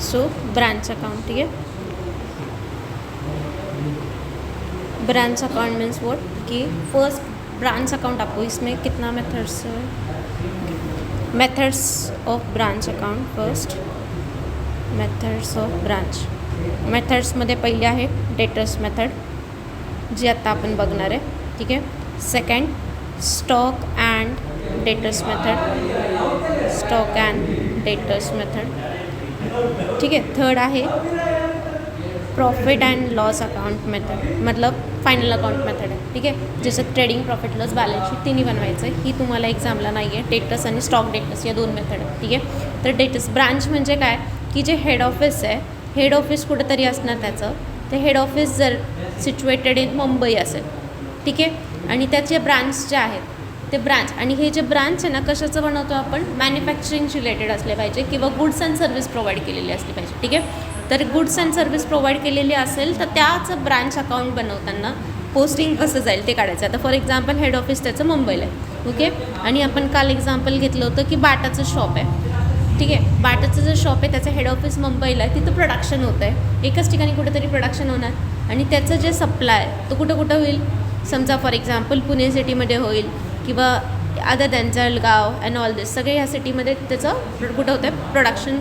So branch account, ठीक है। Branch account means what कि फर्स्ट ब्रांच अकाउंट आपको इसमें कितना मेथड्स है, methods of branch account. First methods of branch, मेथड्समध्ये पहिले आहे डेटर्स मेथड जी आता आपण बघणार आहे, ठीक आहे। Second stock and debtors method, stock and debtors method, ठीक आहे। थर्ड आहे profit and loss account method, मतलब फायनल अकाउंट मेथड आहे, ठीक आहे। जसं trading profit loss balance sheet तिन्ही बनवायचं आहे, ही तुम्हाला एक्झामला नाही आहे। डेटर्स आणि स्टॉक डेटर्स या दोन मेथड आहे, ठीक आहे। तर डेटर्स ब्रांच म्हणजे काय की जे हेड ऑफिस आहे, हेड ऑफिस कुठेतरी असणार त्याचं, ते हेड ऑफिस जर सिच्युएटेड इन मुंबई असेल, ठीक आहे, आणि त्याचे ब्रांच जे आहेत ते ब्रांच, आणि हे जे ब्रांच आहे ना कशाचं बनवतो आपण, मॅन्युफॅक्चरिंगशी रिलेटेड असले पाहिजे किंवा गुड्स अँड सर्व्हिस प्रोव्हाइड केलेली असली पाहिजे, ठीक आहे। तर गुड्स अँड सर्व्हिस प्रोव्हाइड केलेली असेल तर त्याचं ब्रांच अकाउंट बनवताना पोस्टिंग कसं जाईल ते काढायचं। आता फॉर एक्झाम्पल हेड ऑफिस त्याचं मुंबईला आहे, ओके, आणि आपण काल एक्झाम्पल घेतलं होतं की बाटाचं शॉप आहे, ठीक आहे। बाटाचं जर शॉप आहे त्याचं हेड ऑफिस मुंबईला आहे, तिथं प्रोडक्शन होतं आहे, एकच ठिकाणी कुठेतरी प्रोडक्शन होणार, आणि त्याचं जे सप्लाय तो कुठं कुठं होईल, समजा फॉर एक्झाम्पल पुणे सिटीमध्ये होईल किंवा other than Jalgaon and all this, सगळे ह्या सिटीमध्ये त्याचं कुठं होतं आहे प्रोडक्शन,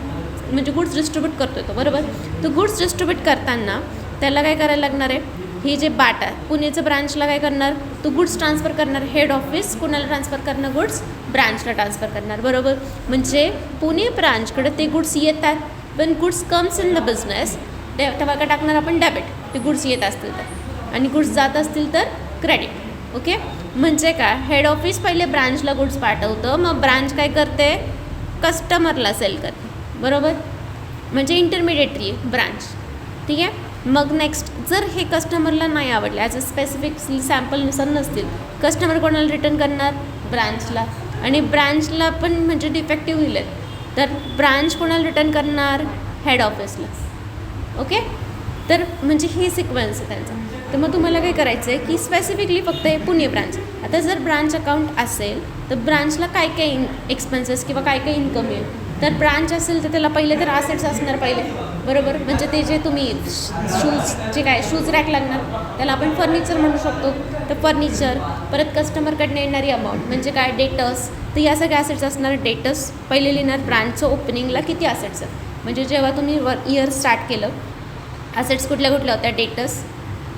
म्हणजे गुड्स डिस्ट्रीब्यूट करतो तो, बरोबर। तर गुड्स डिस्ट्रीब्यूट करताना त्याला काय करायला लागणार आहे, ही जे बाटा पुणेचं ब्रांचला काय करणार, तो गुड्स ट्रान्सफर करणार, हेड ऑफिस कुणाला ट्रान्सफर करणार, गुड्स ब्रांचला ट्रान्सफर करणार, बरोबर। म्हणजे पुणे ब्रांचकडे ते गुड्स येतात, पण goods comes in the business तेव्हा काय टाकणार आपण, डेबिट, ते गुड्स येत असतील तर, आणि गुड्स जात असतील तर क्रेडिट, ओके। म्हणजे काय, हेड ऑफिस पहिले ब्रांचला गुड्स पाठवतं, मग ब्रांच काय करते, कस्टमरला सेल करते, बरोबर, म्हणजे इंटरमिडिएटरी ब्रांच, ठीक आहे। मग नेक्स्ट जर हे कस्टमरला नाही आवडले, ॲज अ स्पेसिफिक सॅम्पलनुसार नसतील, कस्टमर कोणाला रिटर्न करणार, ब्रांचला, आणि ब्रांचला पण म्हणजे डिफेक्टिव्ह दिले तर ब्रांच कोणाला रिटर्न करणार, हेड ऑफिसला, ओके। तर म्हणजे ही सिक्वेन्स आहे त्यांचा। तर मग तुम्हाला काय करायचं आहे की स्पेसिफिकली फक्त हे पुणे ब्रांच, आता जर ब्रांच अकाउंट असेल तर ब्रांचला काय काय एक्सपेन्सेस किंवा काय काय इन्कम येईल, तर ब्रांच असेल तर त्याला पहिले तर असेट्स असणार पहिले, बरोबर, म्हणजे ते जे तुम्ही शूज जे काय शूज रॅक लागणार त्याला आपण फर्निचर म्हणू शकतो, तर फर्निचर, परत कस्टमरकडनं येणारी अमाऊंट म्हणजे काय, डेटर्स, तर या सगळ्या असेट्स असणार। डेटर्स पहिले लिहिणार ब्रांचचं ओपनिंगला किती असेट्स आहेत, म्हणजे जेव्हा तुम्ही इयर स्टार्ट केलं असेट्स कुठल्या कुठल्या होत्या, डेटर्स,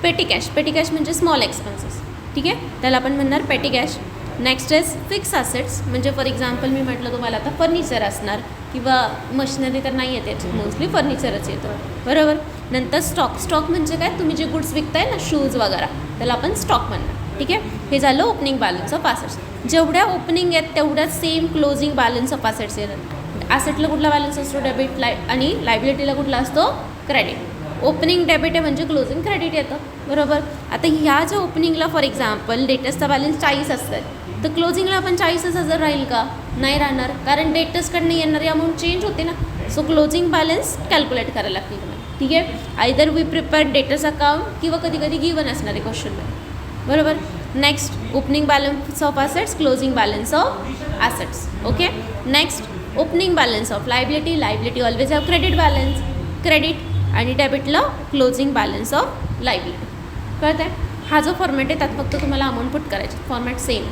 पेटी कॅश, पेटी कॅश म्हणजे स्मॉल एक्सपेन्सेस, ठीक आहे, त्याला आपण म्हणणार पेटी cash. Next is fix assets, म्हणजे फॉर एक्झाम्पल मी म्हटलं तुम्हाला आता फर्निचर असणार किंवा मशिनरी तर नाही येते, मोस्टली फर्निचरच येतं, बरोबर। नंतर स्टॉक, स्टॉक म्हणजे काय, तुम्ही जे गुड्स विकताय ना शूज वगैरे त्याला आपण स्टॉक म्हणणार, ठीक आहे। हे झालं ओपनिंग बॅलन्स ऑफ असेट्स, जेवढ्या ओपनिंग आहेत तेवढ्या same closing balance of assets येतात। असेटला कुठला बॅलन्स असतो, डेबिट, आणि लायबिलिटीला कुठला असतो, क्रेडिट। ओपनिंग डेबिट आहे म्हणजे क्लोजिंग क्रेडिट येतं, बरोबर। आता ह्या ज्या ओपनिंगला फॉर एक्झाम्पल डेटर्सचा बॅलन्स 40 असतात, तर क्लोजिंगला आपण 40,000 राहील का, नाही राहणार, कारण डेटर्सकडनं येणारी अमाऊंट चेंज होते ना, सो क्लोजिंग बॅलन्स कॅल्क्युलेट करायला लागतील तुम्हाला, ठीक आहे। Either we prepare debtors account किंवा कधी कधी गिवन असणारे क्वेश्चनमध्ये, बरोबर। Next opening balance of assets, closing balance of assets, okay. Next opening balance of liability, liability always have credit balance, credit, आणि डेबिटला क्लोजिंग बॅलन्स ऑफ लायबिलिटी, कळत आहे। हा जो फॉर्मॅट आहे त्यात फक्त तुम्हाला अमाऊंट पुट करायची, format same.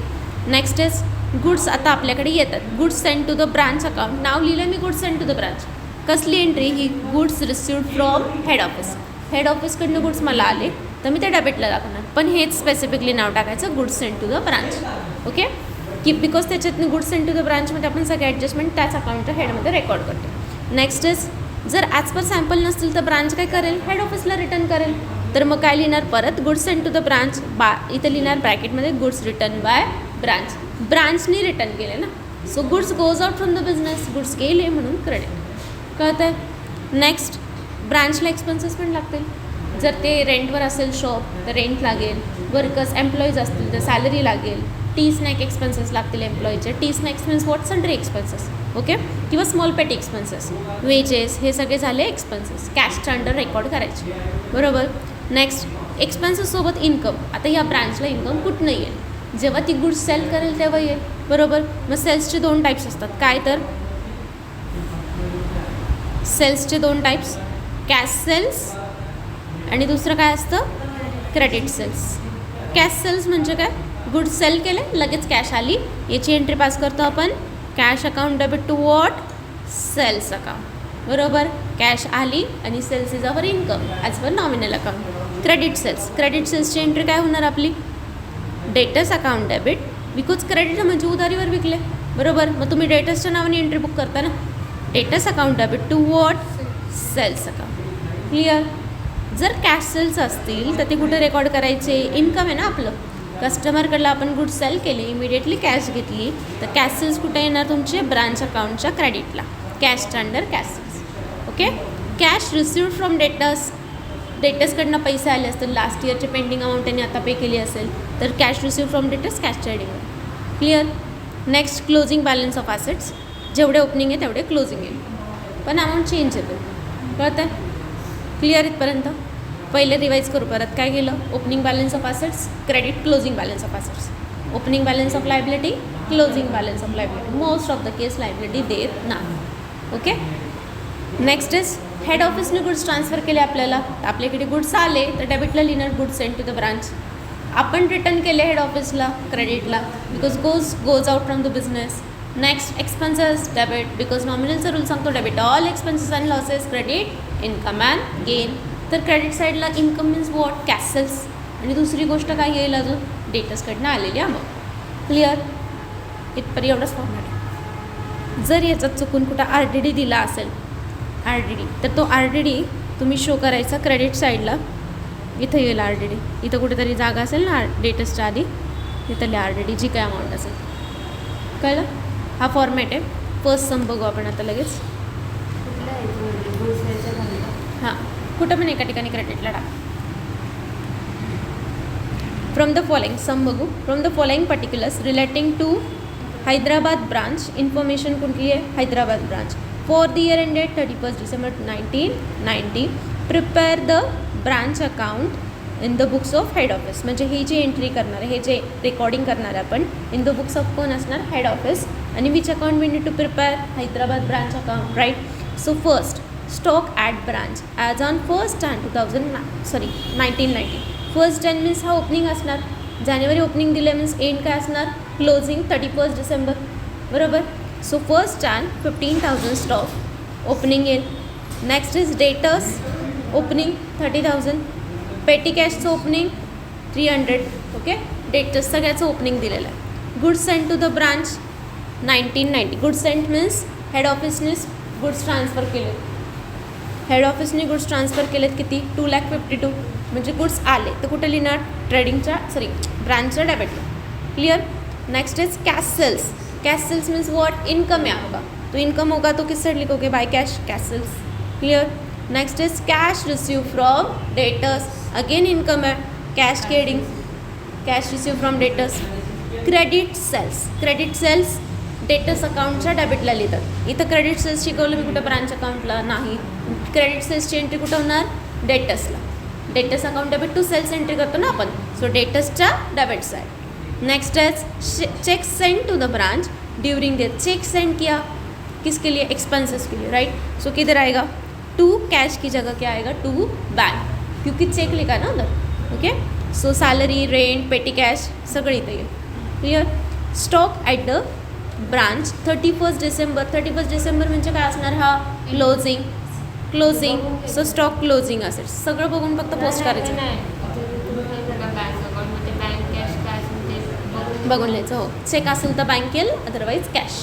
Next is goods, आता आपल्याकडे येतात, goods send to the branch account, नाव लिहिलं मी goods send to the branch, कसली एंट्री ही, goods received from head office, head ऑफिसकडनं गुड्स मला आले तर मी ते डेबिटला टाकणार, पण हेच स्पेसिफिकली नाव टाकायचं goods send to the branch, okay, की बिकॉज त्याच्यातनं गुड्स सेंड टू द ब्रांचमध्ये आपण सगळे ॲडजस्टमेंट त्याच अकाउंटच्या हेडमध्ये रेकॉर्ड करतो। नेक्स्ट इज जर ॲज पर सॅम्पल नसतील तर ब्रांच काय करेल, हेड ऑफिसला रिटर्न करेल, तर मग काय लिहिणार, परत goods send to the branch, इथं लिहिणार ब्रॅकेटमध्ये गुड्स रिटर्न बाय ब्रांच, ब्रांचनी रिटर्न केले ना, so goods goes out from the business, goods गेले म्हणून क्रेडिट, कळत आहे। नेक्स्ट ब्रांचला एक्सपेन्सेस पण लागतील, जर ते रेंटवर असेल शॉप तर रेंट लागेल, वर्कर्स एम्प्लॉईज असतील तर सॅलरी लागेल, टी स्नॅक एक्सपेन्सेस लागतील एम्प्लॉईचे, tea snacks means what, sundry expenses, okay, किंवा स्मॉल पेटी एक्सपेन्सेस, वेजेस, हे सगळे झाले एक्सपेन्सेस, कॅशच्या अंडर रेकॉर्ड करायचे, बरोबर। नेक्स्ट एक्सपेन्सेससोबत इन्कम, आता या ब्रांचला इन्कम कुठनं येईल, जेव्हा ती गुड्स सेल करेल तेव्हा येईल, बरोबर। मग सेल्सचे दोन टाईप्स असतात, काय तर सेल्सचे 2 टाईप्स, कॅश सेल्स आणि दुसरं काय असतं, क्रेडिट सेल्स. कॅश सेल्स म्हणजे काय, गुड्स सेल केले लगेच कॅश आली, याची एंट्री पास करतो आपण. Cash account debit to what, sales account, बरोबर. कॅश आली आणि sales is our income as per nominal account. Credit sales, credit सेल्सची एंट्री काय होणार आपली, debtors account debit, because credit म्हणजे उधारीवर विकले, बरोबर. मग तुम्ही डेटर्सच्या नावाने एंट्री बुक करता ना, debtors account debit to what, sales account. Clear. जर कॅश सेल्स असतील तर ते कुठे रेकॉर्ड करायचे, इन्कम आहे ना आपलं. कस्टमरकडलं आपण गुड्स सेल केले, इमिडिएटली कॅश घेतली, तर कॅश सेल्स कुठे येणार तुमचे, ब्रांच अकाउंटच्या क्रेडिटला, cash under cash sales. Okay. Cash received from debtors, डेटर्सकडनं पैसे आले असतील, लास्ट इयरचे पेंडिंग अमाऊंट त्यांनी आता पे केली असेल, तर कॅश रिसिव्ड फ्रॉम डेटर्स कॅशच्या हेडिंगवर. Clear. Next closing balance of assets, जेवढे ओपनिंग आहे तेवढे क्लोजिंग येईल, पण अमाऊंट चेंज येतो, कळतं आहे. क्लिअर इथपर्यंत. पहिले रिवाईज करू परत. काय केलं, opening balance of assets, credit, closing balance of assets, opening balance of liability, closing balance of liability. Most of the case liability देत नाही. ओके. नेक्स्ट इज हेड ऑफिसने गुड्स ट्रान्सफर केले आपल्याला, आपल्याकडे गुड्स आले तर डेबिटला लिहिणार goods send to the branch. आपण रिटर्न केले हेड ऑफिसला क्रेडिटला, because goes out from the business. Next expenses debit, because नॉमिनलचा रूल सांगतो debit all expenses and losses, credit income and gain. तर क्रेडिट साईडला income means what, cash sales, आणि दुसरी गोष्ट काय येईल अजून, डेटर्सकडनं आलेली अमाऊंट. क्लिअर. इथपर्यंत एवढंच फॉर्मॅट आहे. जर याच्यात चुकून कुठं RDD दिला असेल, RDD, तर तो RDD तुम्ही शो करायचा क्रेडिट साईडला. इथं येईल RDD, इथं कुठेतरी जागा असेल ना डेटर्सच्या आधी, इथं RDD जी काय अमाऊंट असेल. कळलं. हा फॉर्मॅट आहे. फर्स्ट सम बघू आपण आता लगेच. हां, कुठं पण एका ठिकाणी क्रेडिटला टाका. फ्रॉम द फॉलोइंग सम बघू. From the following particulars relating to Hyderabad branch, information कुठली आहे, Hyderabad branch. For the year ended 31 December 1990, prepare the branch account in the books of head office. म्हणजे ही जी एंट्री करणार आहे, हे जे रेकॉर्डिंग करणार आहे आपण, इन द बुक्स ऑफ कोण असणार, हेड ऑफिस. आणि which account we need to prepare, Hyderabad branch account, right. So first, stock at branch as on 1st Jan 1990. 1st Jan means हा ओपनिंग असणार, जानेवारी ओपनिंग दिले मीन्स एंड काय असणार, closing 31 December, बरोबर. So 1st Jan 15,000 stock opening येईल. Next is debtors opening 30,000, petty कॅशचं opening 300. Okay. Debtors सगळ्याचं ओपनिंग दिलेलं आहे. Goods sent to the branch 1990. Goods sent means head ऑफिसने गुड्स ट्रान्सफर केले, हेड ऑफिसने गुड्स ट्रान्सफर केलेत किती, 2,52,000. म्हणजे गुड्स आले तर कुठे लिहिणार, ट्रेडिंगच्या ब्रांचच्या डेबिटला. Clear. Next is cash sales. Cash sales means what, income है आपका, तो इनकम होगा तो किस साइड लिखोगे, by cash, cash sales. Clear. Next is cash receive from debtors, again income है, कैश की heading, cash receive from debtors. Credit sales, credit sales debtors अकाउंटच्या डेबिटला लिहितात. इथं क्रेडिट सेल्स शिकवलं मी कुठं, ब्रांच अकाउंटला नाही. क्रेडिट सेल्सची एंट्री कुठं होणार, डेटर्सला. Debtors account debit to sales entry करतो ना आपण, सो डेटर्सच्या debit side. Next is cheque send to the branch during the, cheque send किया किसके लिए, एक्सपेंसेस के लिए, राइट. सो किधर आएगा, टू कैश की जगह क्या आएगा, टू बैंक, क्योंकि चेक लिखा है ना उधर. ओके. सो सैलरी, रेंट, पेटी कैश सगळं इथं येईल. Clear. Stock at the branch 31 December. 31 December म्हणजे काय असणार, हा closing, closing. So stock closing असेल, सगळं बघून फक्त पोस्ट करायचं, बघून लिहायचं. हो, चेक असेल तर बँक येईल, अदरवाईज कॅश.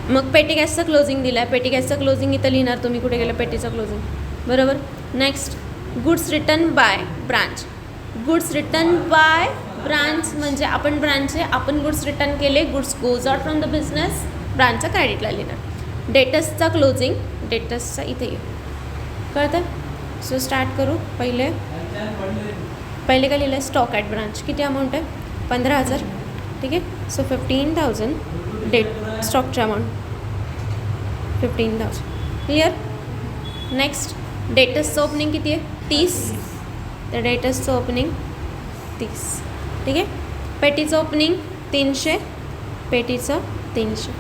मग पेटी कॅशचं क्लोजिंग दिलं आहे, पेटी कॅशचं क्लोजिंग इथं लिहिणार तुम्ही, कुठे गेलं पेटीचं क्लोजिंग, बरोबर. Next, goods return by branch. Goods return by branch म्हणजे आपण ब्रांचचे, आपण गुड्स रिटर्न केले, goods goes out from the business, ब्रांचच्या क्रेडिटला लिहिणार. डेटर्सचा क्लोजिंग, डेटर्सचा इथे येईल, कळतं. सो स्टार्ट करू. पहिले काय लिहिलं आहे, स्टॉक ॲट ब्रांच, किती अमाऊंट आहे, 15,000. ठीक आहे. सो 15,000 डेट स्टॉकची अमाऊंट 15,000. क्लिअर. नेक्स्ट, डेटर्सचं ओपनिंग किती आहे, 30, तर डेटर्सचं ओपनिंग 30. ठीक आहे. पेटीचं ओपनिंग 300, पेटीचं 300.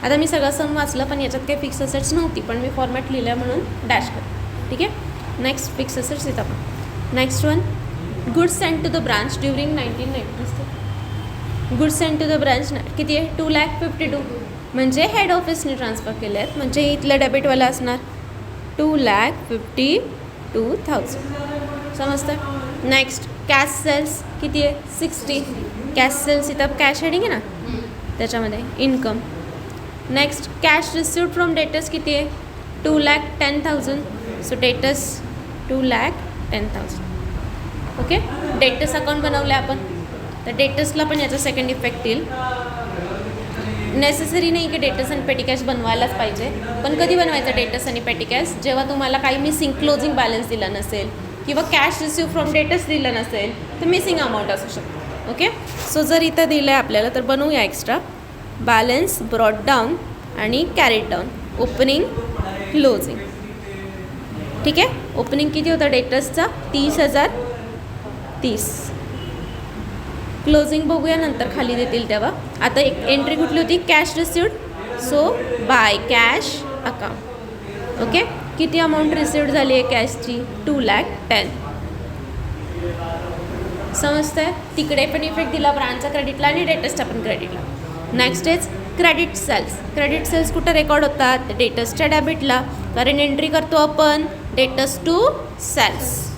आता मी सगळं सम वाचलं, पण याच्यात काही फिक्स असेट्स नव्हती, पण मी फॉर्मॅट लिहिलं म्हणून डॅश कर. ठीक आहे. नेक्स्ट फिक्स असेट्स येत आपण. Next one, goods send to the branch during 1990. Goods send to the branch किती आहे? 2,52,000 म्हणजे हेड ऑफिसने ट्रान्सफर केले आहेत, म्हणजे इथलं डेबिटवाला असणार 2,52,000. समजतं. नेक्स्ट कॅश सेल्स किती आहे? 60. कॅश सेल्स इथं कॅश हेडिंग आहे ना, त्याच्यामध्ये income. Next cash received from debtors किती आहे? 2,10,000. So debtors 2,10,000. Okay. Debtors account बनवलं आहे आपण, तर डेटर्सला पण याचा सेकंड इफेक्ट येईल. नेसेसरी नाही की डेटर्स आणि पेटी कॅश बनवायलाच पाहिजे, पण कधी बनवायचं डेटर्स आणि पेटी कॅश? जेव्हा तुम्हाला काही मिसिंग क्लोजिंग बॅलन्स दिला नसेल किंवा कॅश रिसिव्ह फ्रॉम डेटर्स दिलं नसेल तर मिसिंग अमाऊंट असू शकतो. ओके. सो जर इथं दिलं आहे आपल्याला तर बनवूया एक्स्ट्रा बॅलन्स ब्रॉट डाऊन आणि कॅरीड डाऊन, ओपनिंग क्लोजिंग. ठीक आहे. ओपनिंग किती होता डेटर्सचा? 30,030. क्लोजिंग बघूया नंतर खाली देतील तेव्हा. आता एक एंट्री कुठली होती? Cash received. So by cash account. Okay. किती अमाऊंट रिसिव्ड झाली आहे कॅशची? 2,10,000. समजतंय. तिकडे पण इफेक्ट दिला ब्रांचचा क्रेडिटला आणि डेटर्सच्या पण क्रेडिटला. Next is credit sales. Credit sales कुठं रेकॉर्ड होतात? डेटर्सच्या डेबिटला, कारण एंट्री करतो आपण डेटर्स टू सेल्स.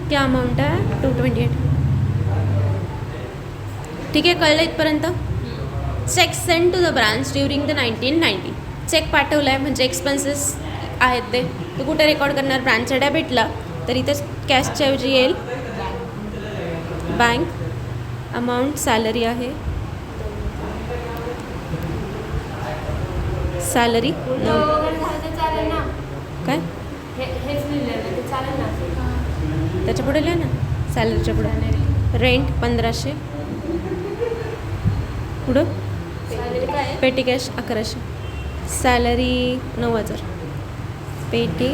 क्या अमाऊंट आहे? 228. ठीक आहे. कळलं इथपर्यंत? Cheque send to the branch during the 1990. Cheque पाठवला आहे म्हणजे एक्सपेन्सेस आहेत ते कुठे रेकॉर्ड करणार? ब्रांचच्या डेबिटला. तर इथं कॅशच्या ऐवजी येईल बँक. अमाऊंट सॅलरी आहे, सॅलरी काय त्याच्या पुढे लिहा ना, सॅलरीच्या पुढे. रेंट 1,500. पुढं पेटी कॅश 1,100. सॅलरी 9,000. पेटी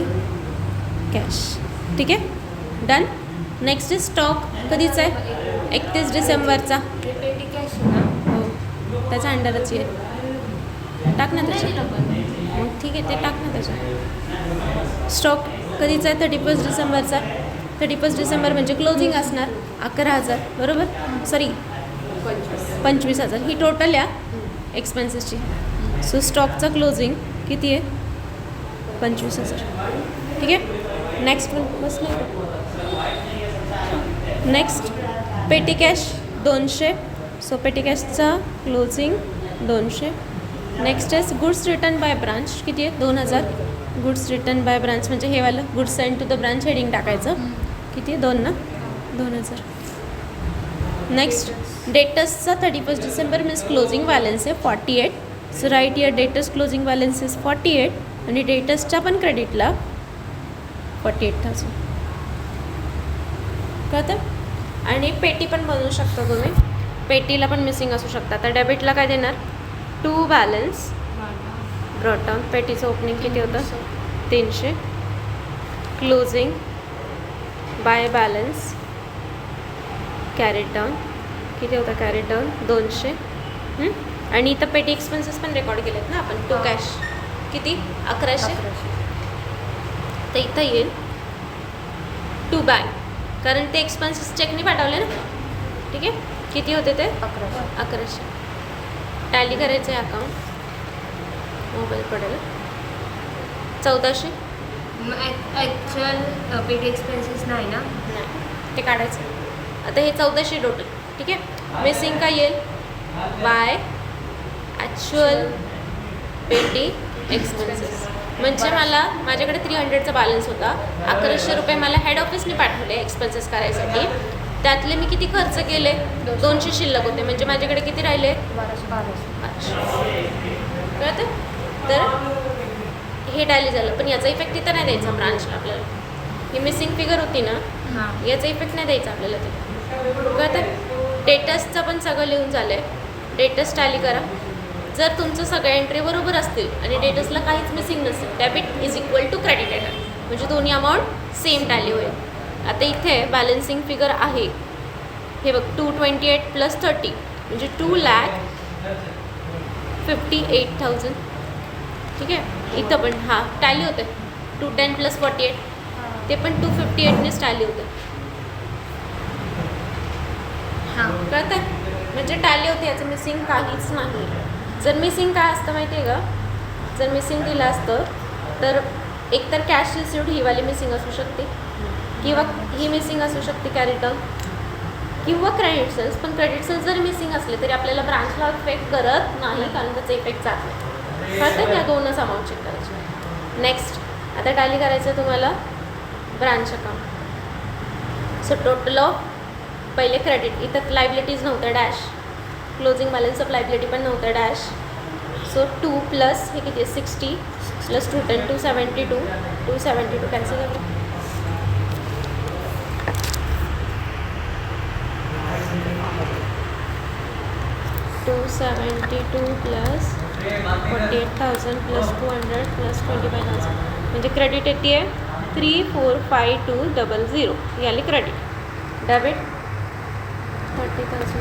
कॅश. ठीक आहे. डन. Next is stock. कधीचा आहे? 31 डिसेंबरचा. हो, त्याच्या अंडरच येईल. टाक ना त्याच्यात. मग ठीक आहे, ते टाक ना त्याच्यात. स्टॉक कधीचा आहे? 31 डिसेंबरचा. 31 डिसेंबर म्हणजे क्लोजिंग असणार 11,000. बरोबर. सॉरी 25,000 ही टोटल या एक्सपेन्सेसची. सो स्टॉकचा क्लोजिंग किती आहे? 25,000. ठीक आहे. नेक्स्ट वन बस नाही. नेक्स्ट पेटी कॅश 200. सो पेटी कॅशचा क्लोजिंग 200. नेक्स्ट आहे गुड्स रिटर्न बाय ब्रांच. किती आहे? 2,000. गुड्स रिटर्न बाय ब्रांच म्हणजे हे वालं goods send to the branch heading टाकायचं. किती आहे? 2 ना. 2,000. नेक्स्ट डेटर्सचा 31 डिसेंबर मीन्स क्लोजिंग बॅलन्स आहे 48. So right year debtors closing balance is 48 आणि डेटर्सच्या पण क्रेडिटला 48,000. कळतं? आणि पेटी पण बनवू शकता तुम्ही. पेटीला पण मिसिंग असू शकता. तर डेबिटला काय देणार? To balance brought down. पेटीचं ओपनिंग किती होतं? 300. Closing by balance carried down. किती होता कॅरीड डाऊन? 200. आणि इथं पेटी एक्सपेन्सेस पण रेकॉर्ड केलेत ना आपण. टू कॅश किती? 1,100. तर इथं येईल टू बँक, कारण ते एक्सपेन्सेस चेकने पाठवले ना. ठीक आहे. किती होते ते? 1100. टॅली करायचं आहे अकाउंट. मोबाईल पडेल 1400. ॲक्च्युअल पेटी एक्सपेन्सेस नाही ना? नाही, ते काढायचं. आता हे 1400 टोटल. ठीक आहे. मिसिंग काय येईल? बाय ॲक्च्युअल पेटी एक्सपेन्सेस. म्हणजे मला माझ्याकडे 300चा बॅलन्स होता. 1100 रुपये मला हेड ऑफिसने पाठवले एक्सपेन्सेस करायसाठी. त्यातले मी किती खर्च केले? 200 शिल्लक होते. म्हणजे माझ्याकडे किती राहिले? 1200. कळतं? तर हे टॅली झालं. पण याचा इफेक्ट तिथं नाही द्यायचा ब्रांचला आपल्याला. ही मिसिंग फिगर होती ना, याचा इफेक्ट नाही द्यायचा आपल्याला तिथे. कळतं? डेटर्सचं पण सगळं लिहून झालं आहे. डेटर्स टॅली करा. जर तुमचं सगळ्या एंट्री बरोबर असतील आणि डेटर्सला काहीच मिसिंग नसेल, debit is equal to credit म्हणजे दोन्ही अमाऊंट सेम टॅली होईल. आता इथे बॅलन्सिंग फिगर आहे हे बघ, 228 + 30 म्हणजे 2,50,000 58,000. ठीक आहे. इथं पण हां टॅली होते 210 + 48 ते पण 258नेच टॅली होते. हां कळतं आहे? म्हणजे टॅली होते, याचं मिसिंग काहीच नाही. जर मिसिंग काय असतं माहिती आहे का, जर मिसिंग दिलं असतं तर एकतर कॅश रिसिव्ड ही वाली मिसिंग असू शकते, किंवा ही मिसिंग असू शकते कॅरी रिटर्न, किंवा क्रेडिट सेल्स. पण क्रेडिट सेल्स जरी मिसिंग असले तरी आपल्याला ब्रांचला इफेक्ट करत नाही, कारण त्याचा इफेक्ट जात नाही. कळतं, या दोनच अमाऊंट चेक करायचे. नेक्स्ट आता टॅली करायचं तुम्हाला branch account. So total of पहिले क्रेडिट, इथं लायबिलिटीज नव्हतं dash, closing balance of liability पण नव्हतं डॅश. सो 2 प्लस हे किती आहे 60 + 210 272 272 कॅन्सल झालं. $272 + 48,000 + 200 + 25,000 म्हणजे क्रेडिट येते आहे 345200. ही आली क्रेडिट. डेबिट 30,000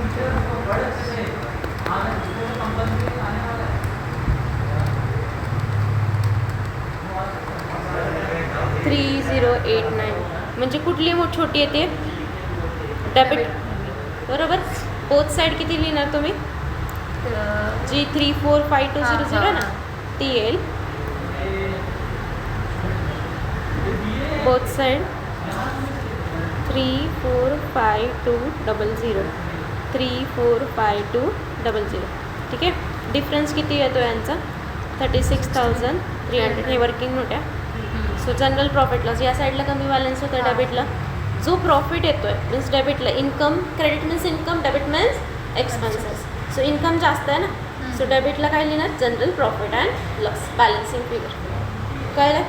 3089 म्हणजे कुठली छोटी येते डेबिट, बरोबर. बोथ साईड किती लिहिणार तुम्ही, जी 345200 ना ती येईल. Both side 345200 345200. ठीक आहे. डिफरन्स किती येतो यांचा 36,300. हे वर्किंग नोट आहे. सो जनरल प्रॉफिट लॉस या साईडला कमी बॅलन्स होतं डेबिटला. जो प्रॉफिट येतो आहे मीन्स डेबिटला, income credit means income, debit means expenses. So income जास्त आहे ना, सो डेबिटला काय लिहिणार general profit and loss balancing figure. कळलं.